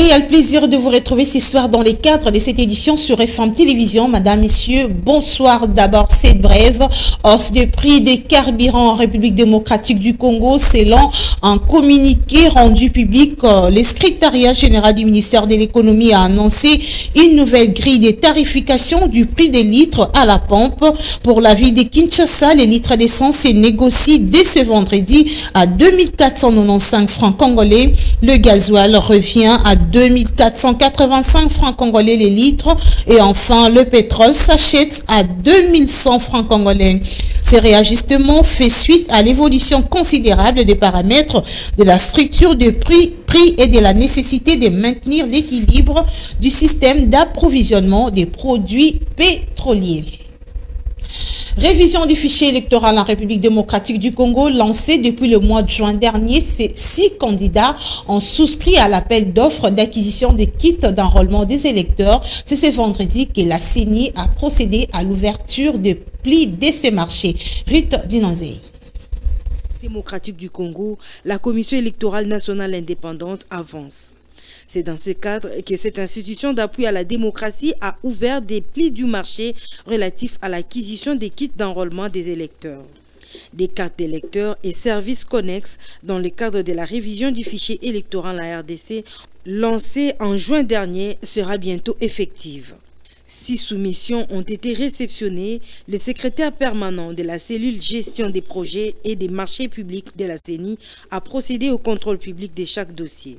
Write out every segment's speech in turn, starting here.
Réel plaisir de vous retrouver ce soir dans les cadres de cette édition sur FM Télévision. Madame, Messieurs, bonsoir. D'abord, cette brève hausse des prix des carburants en République démocratique du Congo selon un communiqué rendu public. Le secrétariat général du ministère de l'économie a annoncé une nouvelle grille de tarification du prix des litres à la pompe. Pour la ville de Kinshasa, les litres d'essence se négocient dès ce vendredi à 2495 francs congolais. Le gasoil revient à 2485 francs congolais les litres et enfin le pétrole s'achète à 2100 francs congolais. Ces réajustements fait suite à l'évolution considérable des paramètres de la structure de prix et de la nécessité de maintenir l'équilibre du système d'approvisionnement des produits pétroliers. Révision du fichier électoral en République démocratique du Congo lancée depuis le mois de juin dernier. Ces 6 candidats ont souscrit à l'appel d'offres d'acquisition des kits d'enrôlement des électeurs. C'est ce vendredi que la CENI a procédé à l'ouverture de plis de ce marché. Ruth Dinanzei. Démocratique du Congo, la Commission électorale nationale indépendante avance. C'est dans ce cadre que cette institution d'appui à la démocratie a ouvert des plis du marché relatifs à l'acquisition des kits d'enrôlement des électeurs. Des cartes d'électeurs et services connexes dans le cadre de la révision du fichier électoral à la RDC lancée en juin dernier sera bientôt effective. 6 soumissions ont été réceptionnées. Le secrétaire permanent de la cellule gestion des projets et des marchés publics de la CENI a procédé au contrôle public de chaque dossier.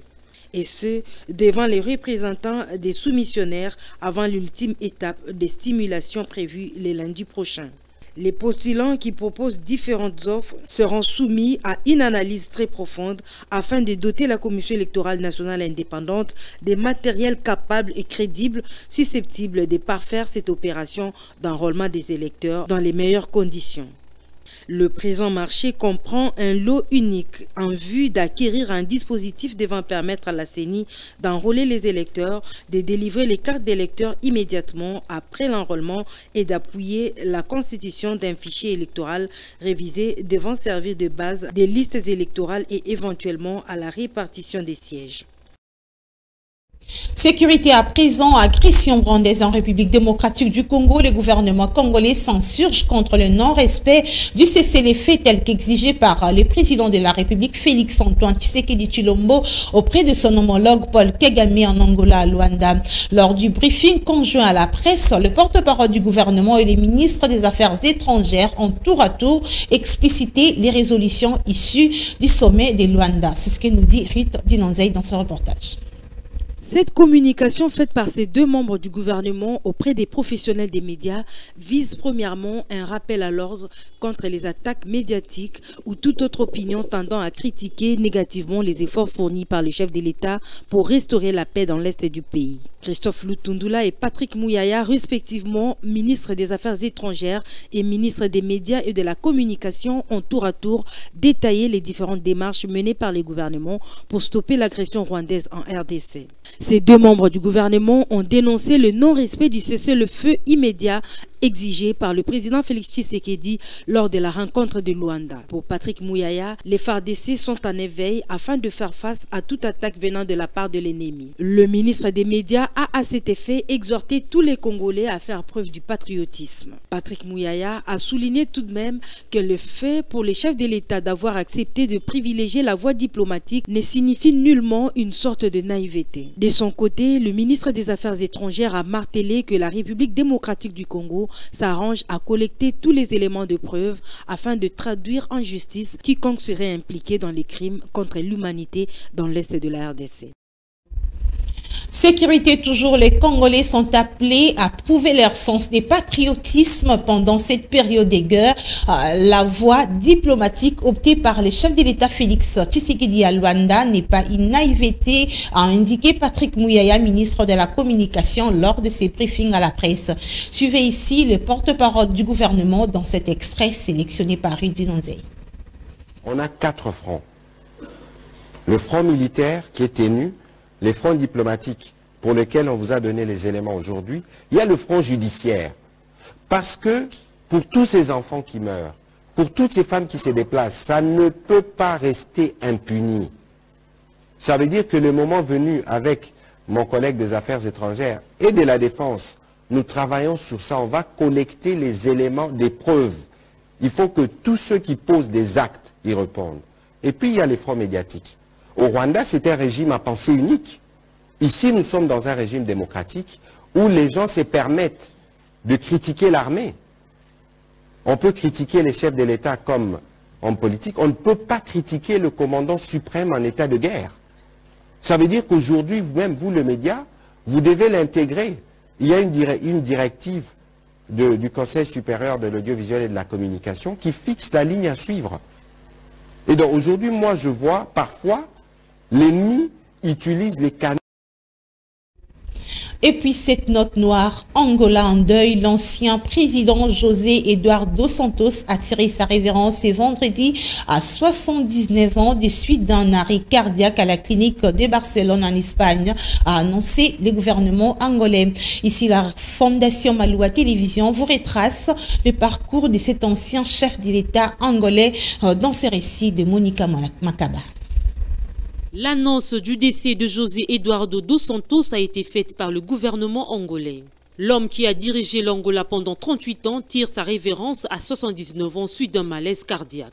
Et ce, devant les représentants des soumissionnaires avant l'ultime étape des stimulations prévues le lundi prochain. Les postulants qui proposent différentes offres seront soumis à une analyse très profonde afin de doter la Commission électorale nationale indépendante des matériels capables et crédibles susceptibles de parfaire cette opération d'enrôlement des électeurs dans les meilleures conditions. Le présent marché comprend un lot unique en vue d'acquérir un dispositif devant permettre à la CENI d'enrôler les électeurs, de délivrer les cartes d'électeurs immédiatement après l'enrôlement et d'appuyer la constitution d'un fichier électoral révisé devant servir de base des listes électorales et éventuellement à la répartition des sièges. Sécurité à présent, agression rwandaise en République démocratique du Congo. Le gouvernement congolais s'insurge contre le non-respect du cessez-le-feu tel qu'exigé par le président de la République Félix Antoine Tshisekedi Tshilombo auprès de son homologue Paul Kagame en Angola à Luanda. Lors du briefing conjoint à la presse, le porte-parole du gouvernement et les ministres des Affaires étrangères ont tour à tour explicité les résolutions issues du sommet de Luanda. C'est ce que nous dit Ruth Dinanzei dans ce reportage. Cette communication faite par ces 2 membres du gouvernement auprès des professionnels des médias vise premièrement un rappel à l'ordre contre les attaques médiatiques ou toute autre opinion tendant à critiquer négativement les efforts fournis par le chef de l'État pour restaurer la paix dans l'Est du pays. Christophe Lutundula et Patrick Mouyaya, respectivement ministre des Affaires étrangères et ministre des Médias et de la Communication, ont tour à tour détaillé les différentes démarches menées par les gouvernements pour stopper l'agression rwandaise en RDC. Ces 2 membres du gouvernement ont dénoncé le non-respect du cessez-le-feu immédiat exigé par le président Félix Tshisekedi lors de la rencontre de Luanda. Pour Patrick Mouyaya, les FARDC sont en éveil afin de faire face à toute attaque venant de la part de l'ennemi. Le ministre des Médias a à cet effet exhorté tous les Congolais à faire preuve du patriotisme. Patrick Mouyaya a souligné tout de même que le fait pour les chefs de l'État d'avoir accepté de privilégier la voie diplomatique ne signifie nullement une sorte de naïveté. De son côté, le ministre des Affaires étrangères a martelé que la République démocratique du Congo s'arrange à collecter tous les éléments de preuve afin de traduire en justice quiconque serait impliqué dans les crimes contre l'humanité dans l'Est de la RDC. Sécurité toujours, les Congolais sont appelés à prouver leur sens des patriotisme pendant cette période de guerre. La voie diplomatique optée par le chef de l'État Félix Tshisekedi à Luanda n'est pas une naïveté, a indiqué Patrick Mouyaya, ministre de la Communication, lors de ses briefings à la presse. Suivez ici le porte-parole du gouvernement dans cet extrait sélectionné par Ruth Dinanzei. On a 4 fronts. Le front militaire qui est tenu, les fronts diplomatiques pour lesquels on vous a donné les éléments aujourd'hui, il y a le front judiciaire. Parce que pour tous ces enfants qui meurent, pour toutes ces femmes qui se déplacent, ça ne peut pas rester impuni. Ça veut dire que le moment venu, avec mon collègue des Affaires étrangères et de la Défense, nous travaillons sur ça. On va collecter les éléments des preuves. Il faut que tous ceux qui posent des actes y répondent. Et puis, il y a les fronts médiatiques. Au Rwanda, c'était un régime à pensée unique. Ici, nous sommes dans un régime démocratique où les gens se permettent de critiquer l'armée. On peut critiquer les chefs de l'État comme homme politique. On ne peut pas critiquer le commandant suprême en état de guerre. Ça veut dire qu'aujourd'hui, même vous, le média, vous devez l'intégrer. Il y a une directive du Conseil supérieur de l'audiovisuel et de la communication qui fixe la ligne à suivre. Et donc aujourd'hui, moi, je vois parfois l'ennemi utilise les canaux. Et puis cette note noire, Angola en deuil, l'ancien président José Eduardo dos Santos a tiré sa révérence ce vendredi à 79 ans de suite d'un arrêt cardiaque à la clinique de Barcelone en Espagne, a annoncé le gouvernement angolais. Ici, la Fondation Maloua Télévision vous retrace le parcours de cet ancien chef de l'État angolais dans ce récit de Monica Makaba. L'annonce du décès de José Eduardo dos Santos a été faite par le gouvernement angolais. L'homme qui a dirigé l'Angola pendant 38 ans tire sa révérence à 79 ans suite d'un malaise cardiaque.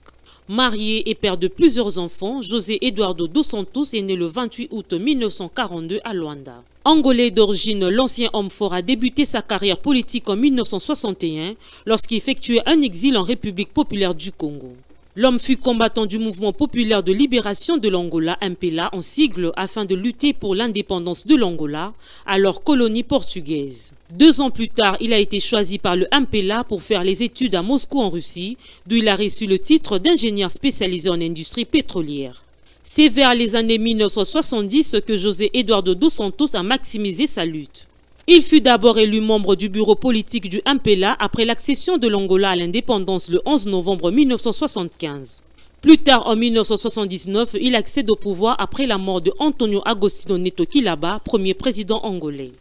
Marié et père de plusieurs enfants, José Eduardo dos Santos est né le 28 août 1942 à Luanda. Angolais d'origine, l'ancien homme fort a débuté sa carrière politique en 1961 lorsqu'il effectuait un exil en République populaire du Congo. L'homme fut combattant du mouvement populaire de libération de l'Angola, MPLA, en sigle, afin de lutter pour l'indépendance de l'Angola, alors colonie portugaise. 2 ans plus tard, il a été choisi par le MPLA pour faire les études à Moscou en Russie, d'où il a reçu le titre d'ingénieur spécialisé en industrie pétrolière. C'est vers les années 1970 que José Eduardo dos Santos a maximisé sa lutte. Il fut d'abord élu membre du bureau politique du MPLA après l'accession de l'Angola à l'indépendance le 11 novembre 1975. Plus tard, en 1979, il accède au pouvoir après la mort de Antonio Agostinho Neto Quilaba, premier président angolais.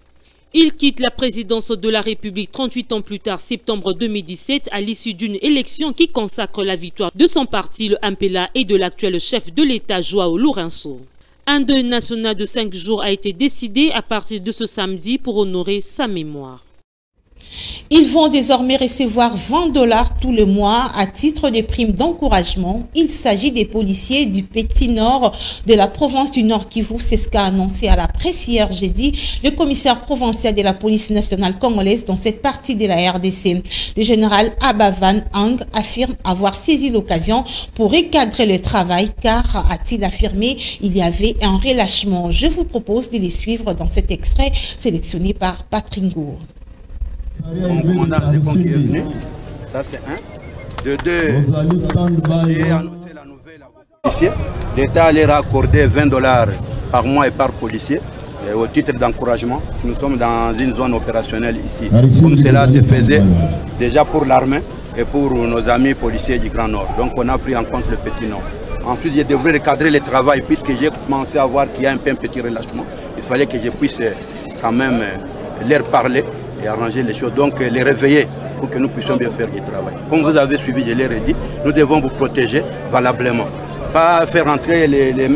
Il quitte la présidence de la République 38 ans plus tard, septembre 2017, à l'issue d'une élection qui consacre la victoire de son parti, le MPLA, et de l'actuel chef de l'État, João Lourenço. Un deuil national de 5 jours a été décidé à partir de ce samedi pour honorer sa mémoire. Ils vont désormais recevoir 20 $ tous les mois à titre de prime d'encouragement. Il s'agit des policiers du Petit Nord de la province du Nord Kivu. C'est ce qu'a annoncé à la presse hier jeudi le commissaire provincial de la police nationale congolaise dans cette partie de la RDC. Le général Abavan Ang affirme avoir saisi l'occasion pour recadrer le travail car, a-t-il affirmé, il y avait un relâchement. Je vous propose de les suivre dans cet extrait sélectionné par Patrick Ngour. Mon commandant Zéphon qui est venu, ça c'est un. De deux, j'ai annoncé la nouvelle aux policiers. L'État allait raccorder 20 $ par mois et par policier au titre d'encouragement. Nous sommes dans une zone opérationnelle ici. Comme cela se faisait déjà pour l'armée et pour nos amis policiers du Grand Nord. Donc on a pris en compte le Petit Nord. Ensuite, je devrais recadrer le travail puisque j'ai commencé à voir qu'il y a un peu un petit relâchement. Il fallait que je puisse quand même leur parler et arranger les choses, donc les réveiller pour que nous puissions bien faire du travail. Comme vous avez suivi, je l'ai dit, nous devons vous protéger valablement. Pas faire entrer les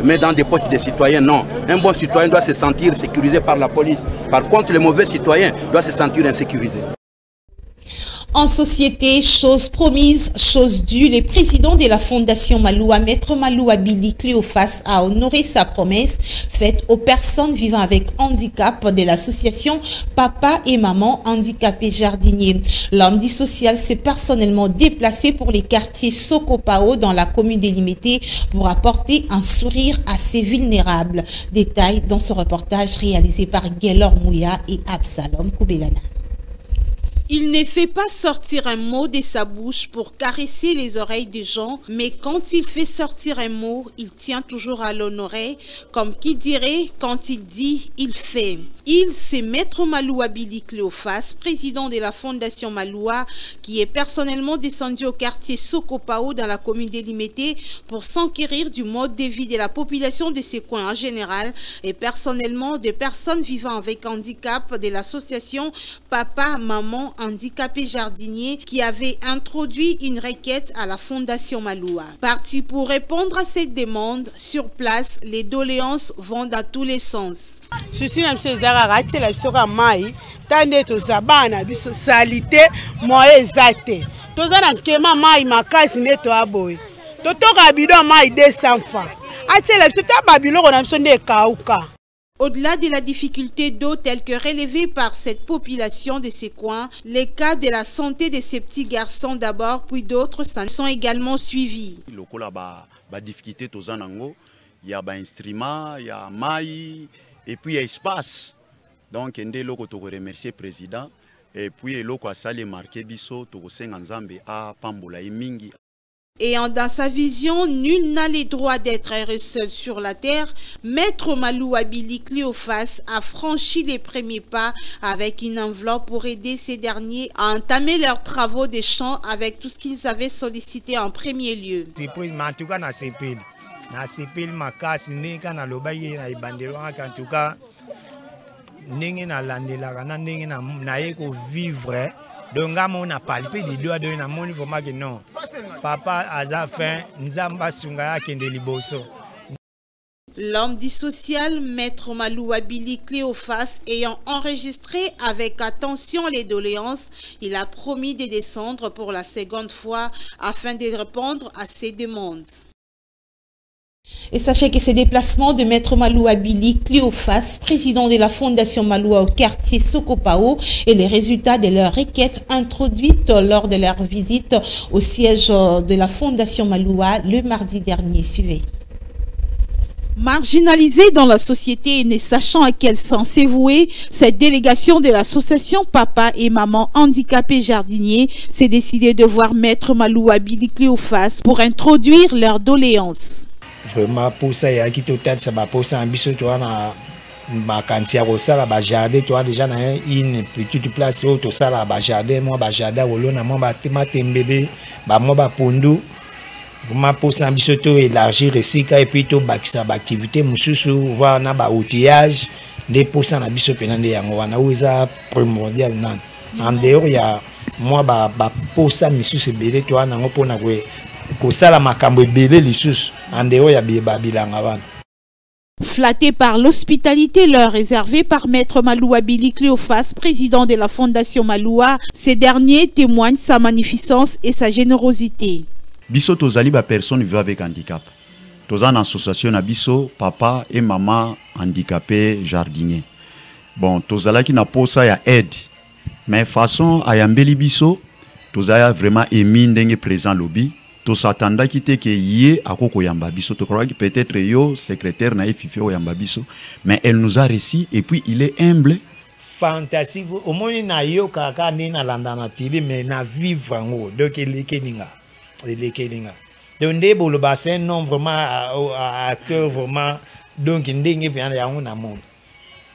mains dans des poches des citoyens, non. Un bon citoyen doit se sentir sécurisé par la police. Par contre, le mauvais citoyen doit se sentir insécurisé. En société, chose promise, chose due, le président de la Fondation Maloua, Maître Maloua Billy Cléophas, a honoré sa promesse faite aux personnes vivant avec handicap de l'association Papa et Maman Handicapés Jardiniers. L'homme dit social s'est personnellement déplacé pour les quartiers Sokopao dans la commune délimitée pour apporter un sourire à ces vulnérables. Détail dans ce reportage réalisé par Gaylor Mouya et Absalom Koubelana. Il ne fait pas sortir un mot de sa bouche pour caresser les oreilles des gens, mais quand il fait sortir un mot, il tient toujours à l'honorer, comme qui dirait, quand il dit, il fait. Il, c'est Maître Maloua Billy Cléophas, président de la Fondation Maloua, qui est personnellement descendu au quartier Sokopao dans la commune délimitée pour s'enquérir du mode de vie de la population de ces coins en général et personnellement des personnes vivant avec handicap de l'association Papa, Maman, handicapé jardinier qui avait introduit une requête à la Fondation Maloua. Parti pour répondre à cette demande, sur place, les doléances vont dans tous les sens. Au-delà de la difficulté d'eau telle que relevée par cette population de ces coins, les cas de la santé de ces petits garçons d'abord, puis d'autres sont également suivis. La difficulté, il y a des instruments, il y a maï, et puis il y a espace. Donc, on remercie le président, et puis il a marqué biso, à Pambola et Mingi. Ayant dans sa vision, nul n'a le droit d'être seul sur la terre, Maître Maloua Billy Cléophas a franchi les premiers pas avec une enveloppe pour aider ces derniers à entamer leurs travaux de champ avec tout ce qu'ils avaient sollicité en premier lieu. Donc, on a palpé des doigts de mon vraiment que non. Papa a fait Nzamba Sunga Kendeliboso. L'homme dit social, Maître Maloua Billy Cléophas, ayant enregistré avec attention les doléances, il a promis de descendre pour la seconde fois afin de répondre à ces demandes. Et sachez que ces déplacements de Maître Maloua Billy Cléophas, président de la Fondation Maloua au quartier Sokopao, et les résultats de leurs requêtes introduites lors de leur visite au siège de la Fondation Maloua le mardi dernier. Suivez. Marginalisée dans la société et ne sachant à quel sens s'avouer, cette délégation de l'association Papa et Maman Handicapés Jardiniers s'est décidée de voir Maître Maloua Billy Cléophas pour introduire leurs doléances. Vraiment pour ça, il y a qui total ça va pour ça ambition toi na ma kantia au sala ba jardin toi déjà na une petite place où tout ça là ba jardin moi ba jardin au long na moi ba tembebe ba moi ba pondu vraiment pour ça ambition to élargir resika et puis to ba ça ba activité mususu voir na ba outillage des pour ça na biso penande yango wana uza primordial nan en dehors il y a moi ba pour ça mususu belé toi na ngo pona kwe Flatté par l'hospitalité leur réservée par Maître Maloua Billy Cléophas, président de la Fondation Maloua, ces derniers témoignent sa magnificence et sa générosité. Biso tozali ba personne vivant avec handicap. Tozan association na biso papa et maman handicapés jardiniers. Bon, tozala ki na posa ya aide. Mais façon ayambeli biso, tozaya vraiment émis ndenge présent lobby. To s'attendait qui était que yé à koko yamba biso to croit que peut-être yo secrétaire na fifi o yamba biso mais elle nous a réussi et puis il est humble fantastique au moins na yo kaka ni na landa na tili mais na vivre ngo donc les keninga donc ndebo le bassin non vraiment à cœur vraiment donc ndenge bien ya on na monde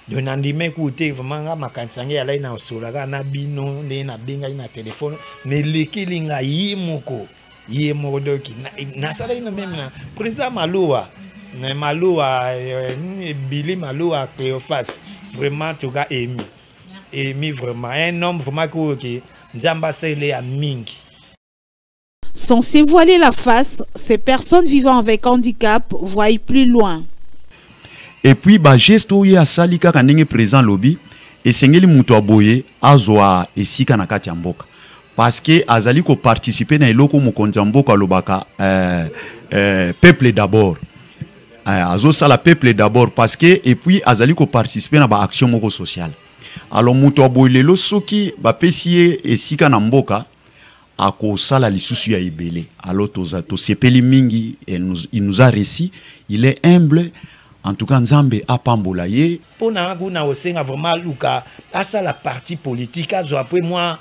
donc nandime écouter vraiment nga makansange ya là na osola na bino na benga na téléphone mais les keninga yimoko yé modoki na sala ina même na président Maloua Billy Maloua Cléophas vraiment tu gars émis vraiment un homme vraiment qui nzamba sele ya mingi. Sans se voiler la face, ces personnes vivant avec handicap voient plus loin. Et puis ba gesto ya salika kanenge présent lobby et sengeli muto aboye azwa esika na kati ya mboka. Parce que azali ko participer na iloko mukonzamboka lobaka peuple d'abord azo sala peuple d'abord parce que et puis azali ko participer na ba action moko sociale alors muto aboyelo soki ba pesie esika na mboka ako sala lisusu ya ibele alors to sepeli mingi il nous a réussi il est humble. En tout cas, Nzambe a pambola ye. Pour na kuna osenga vraiment luka asa la partie politique azo après moi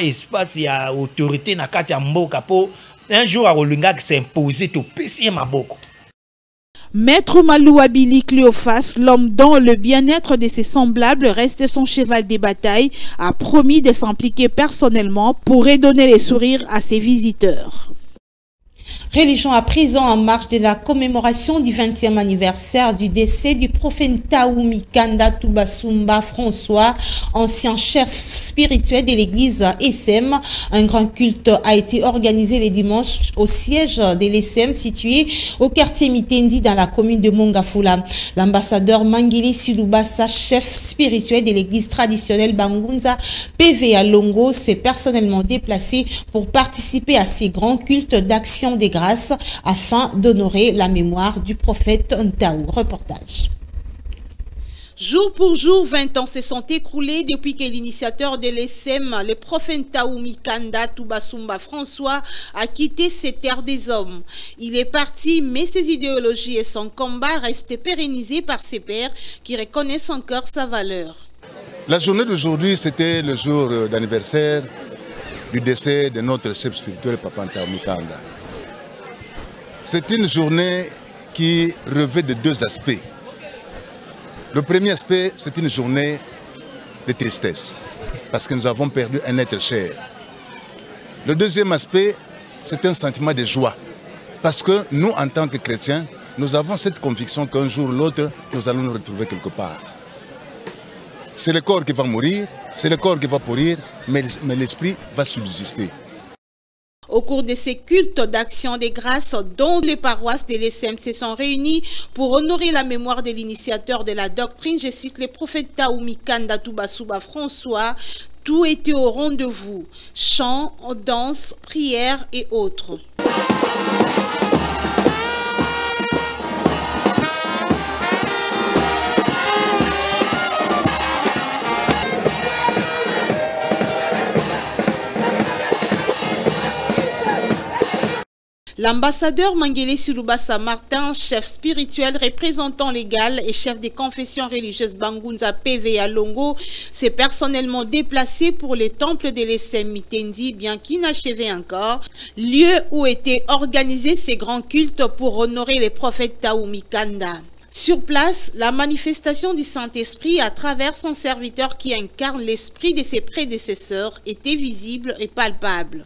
espace ya autorité na kati ya mboka po un jour a olinga que s'imposer to pesier maboko. Maître Maloua Billy Cléophas, l'homme dont le bien-être de ses semblables reste son cheval de bataille, a promis de s'impliquer personnellement pour redonner les sourires à ses visiteurs. Religion à présent en marge de la commémoration du 20e anniversaire du décès du prophète Ntaou Mikanda Tubasumba François, ancien chef spirituel de l'église SM. Un grand culte a été organisé les dimanches au siège de l'SM situé au quartier Mitendi dans la commune de Mongafula. L'ambassadeur Mangili Silubasa, chef spirituel de l'église traditionnelle Bangunza PVA Longo, s'est personnellement déplacé pour participer à ces grands cultes d'action des grâces afin d'honorer la mémoire du prophète Ntaou. Reportage. Jour pour jour, 20 ans se sont écoulés depuis que l'initiateur de l'ESM, le prophète Ntaou Mikanda Tubasumba François, a quitté ces terres des hommes. Il est parti, mais ses idéologies et son combat restent pérennisés par ses pairs qui reconnaissent encore sa valeur. La journée d'aujourd'hui, c'était le jour d'anniversaire du décès de notre chef spirituel, Papa Ntaou Mikanda. C'est une journée qui revêt de deux aspects. Le premier aspect, c'est une journée de tristesse, parce que nous avons perdu un être cher. Le deuxième aspect, c'est un sentiment de joie, parce que nous, en tant que chrétiens, nous avons cette conviction qu'un jour ou l'autre, nous allons nous retrouver quelque part. C'est le corps qui va mourir, c'est le corps qui va pourrir, mais l'esprit va subsister. Au cours de ces cultes d'action des grâces, dont les paroisses de l'ESM se sont réunies pour honorer la mémoire de l'initiateur de la doctrine, je cite le prophète Ntaou Mikanda Tubasumba François, tout était au rendez-vous, chants, danses, prières et autres. L'ambassadeur Mangele Silubasa Martin, chef spirituel représentant légal et chef des confessions religieuses Bangunza PVA Longo, s'est personnellement déplacé pour le temple de l'ESM Mitendi, bien qu'inachevé encore, lieu où étaient organisés ces grands cultes pour honorer les prophètes Ntaou Mikanda. Sur place, la manifestation du Saint-Esprit à travers son serviteur qui incarne l'esprit de ses prédécesseurs était visible et palpable.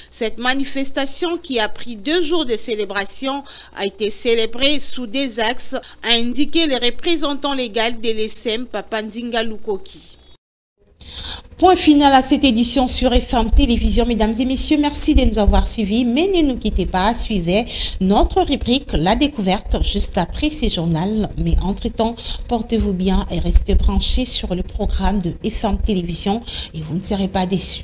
Cette manifestation, qui a pris 2 jours de célébration, a été célébrée sous des axes, a indiqué le représentant légal de l'ESM, Papa Ndinga Lukoki. Point final à cette édition sur FM Télévision. Mesdames et messieurs, merci de nous avoir suivis. Mais ne nous quittez pas, suivez notre rubrique La Découverte juste après ce journal. Mais entre-temps, portez-vous bien et restez branchés sur le programme de FM Télévision et vous ne serez pas déçus.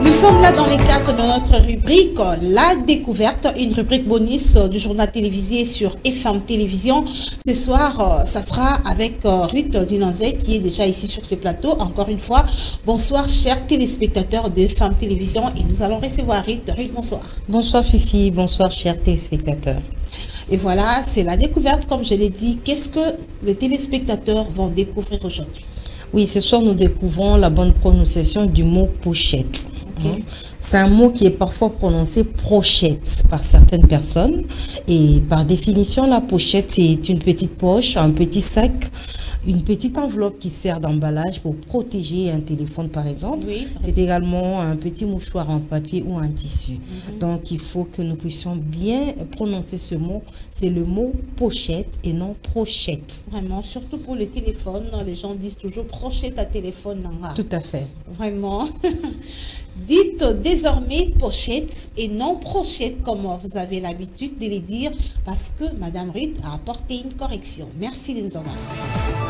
Nous sommes là dans les cadres de notre rubrique La Découverte, une rubrique bonus du journal télévisé sur FM Télévision. Ce soir, ça sera avec Ruth Dinanzé qui est déjà ici sur ce plateau. Encore une fois, bonsoir chers téléspectateurs de FM Télévision et nous allons recevoir Ruth. Ruth, bonsoir. Bonsoir Fifi, bonsoir chers téléspectateurs. Et voilà, c'est La Découverte, comme je l'ai dit. Qu'est-ce que les téléspectateurs vont découvrir aujourd'hui? Oui, ce soir, nous découvrons la bonne prononciation du mot pochette. Okay. C'est un mot qui est parfois prononcé prochette par certaines personnes. Et par définition, la pochette, c'est une petite poche, un petit sac, une petite enveloppe qui sert d'emballage pour protéger un téléphone, par exemple. Oui, c'est également un petit mouchoir en papier ou en tissu. Donc, il faut que nous puissions bien prononcer ce mot. C'est le mot pochette et non prochette. Vraiment, surtout pour le téléphone, les gens disent toujours prochette à téléphone. Tout à fait. Vraiment. Dites désormais pochette et non prochette comme vous avez l'habitude de les dire parce que Madame Ruth a apporté une correction. Merci de nous avoir suivis.